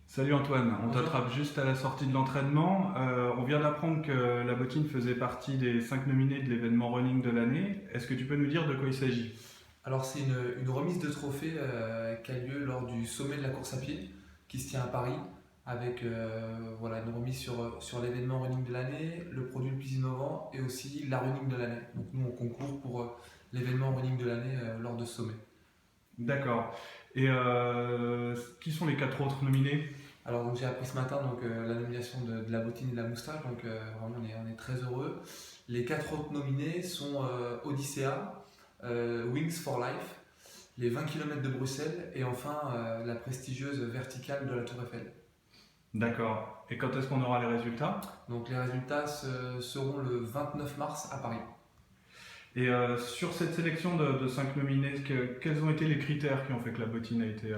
Salut Antoine, on Bonjour. t'attrape juste à la sortie de l'entraînement. On vient d'apprendre que la bottine faisait partie des 5 nominés de l'événement running de l'année. Est-ce que tu peux nous dire de quoi il s'agit? Alors c'est une remise de trophée qui a lieu lors du sommet de la course à pied qui se tient à Paris avec voilà, une remise sur l'événement running de l'année, le produit le plus innovant et aussi la running de l'année. Donc nous on concourt pour l'événement running de l'année lors de ce sommet. D'accord. Et qui sont les 4 autres nominés? Alors donc j'ai appris ce matin donc, la nomination de la bottine et de la moustache, donc vraiment on est très heureux. Les quatre autres nominés sont Odyssea, Wings for Life, les 20 km de Bruxelles et enfin la prestigieuse verticale de la Tour Eiffel. D'accord. Et quand est-ce qu'on aura les résultats? Donc les résultats seront le 29 mars à Paris. Et sur cette sélection de 5 nominés, quels ont été les critères qui ont fait que la bottine a été...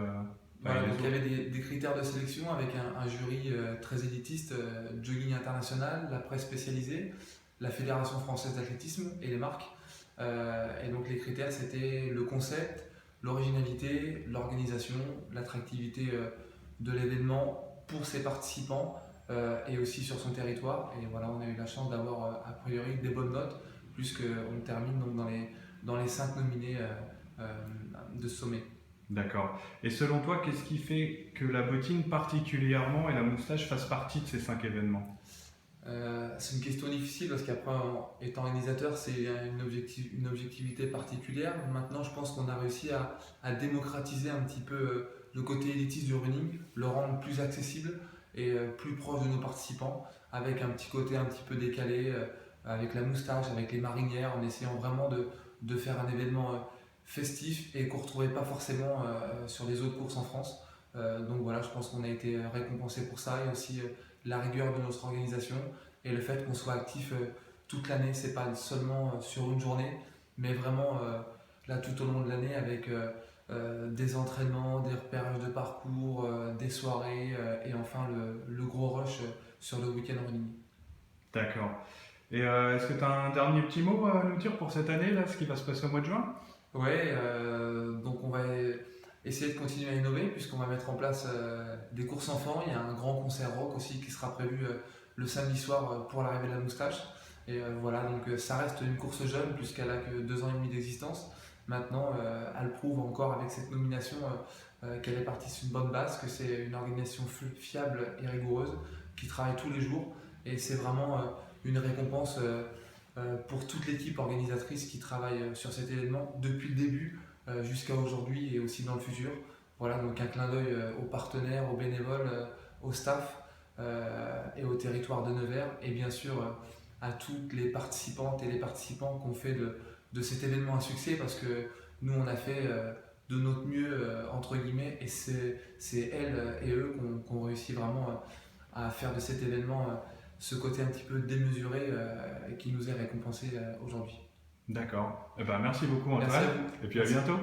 Voilà, les donc il y autres? avait des critères de sélection avec un jury très élitiste, Jogging International, la presse spécialisée, la Fédération française d'athlétisme et les marques. Et donc les critères c'était le concept, l'originalité, l'organisation, l'attractivité de l'événement pour ses participants et aussi sur son territoire. Et voilà, on a eu la chance d'avoir a priori des bonnes notes puisqu'on termine donc dans les 5 nominés euh, de ce sommet. D'accord. Et selon toi, qu'est-ce qui fait que la bottine particulièrement et la moustache fassent partie de ces 5 événements? C'est une question difficile parce qu'après, étant organisateur, c'est une objectivité particulière. Maintenant, je pense qu'on a réussi à démocratiser un petit peu le côté élitiste du running, le rendre plus accessible et plus proche de nos participants, avec un petit côté un petit peu décalé, avec la moustache, avec les marinières, en essayant vraiment de faire un événement festif et qu'on ne retrouvait pas forcément sur les autres courses en France. Donc voilà, je pense qu'on a été récompensé pour ça et aussi la rigueur de notre organisation et le fait qu'on soit actif toute l'année, c'est pas seulement sur une journée, mais vraiment là tout au long de l'année avec des entraînements, des repérages de parcours, des soirées et enfin le gros rush sur le week-end running. D'accord. Et est-ce que tu as un dernier petit mot à nous dire pour cette année, là, ce qui va se passer au mois de juin? Ouais, donc on va essayer de continuer à innover puisqu'on va mettre en place des courses enfants. Il y a un grand concert rock aussi qui sera prévu le samedi soir pour l'arrivée de la moustache. Et voilà, donc ça reste une course jeune puisqu'elle a que 2 ans et demi d'existence. Maintenant, elle prouve encore avec cette nomination qu'elle est partie sur une bonne base, que c'est une organisation fiable et rigoureuse qui travaille tous les jours. Et c'est vraiment une récompense pour toute l'équipe organisatrice qui travaille sur cet événement depuis le début jusqu'à aujourd'hui et aussi dans le futur. Voilà, donc un clin d'œil aux partenaires, aux bénévoles, au staff et au territoire de Nevers et bien sûr à toutes les participantes et les participants qui ont fait de cet événement un succès parce que nous on a fait de notre mieux entre guillemets et c'est elles et eux qui ont réussi vraiment à faire de cet événement ce côté un petit peu démesuré qui nous est récompensé aujourd'hui. D'accord. Eh ben, merci beaucoup Merci Antoine, à vous. et puis à Merci. bientôt.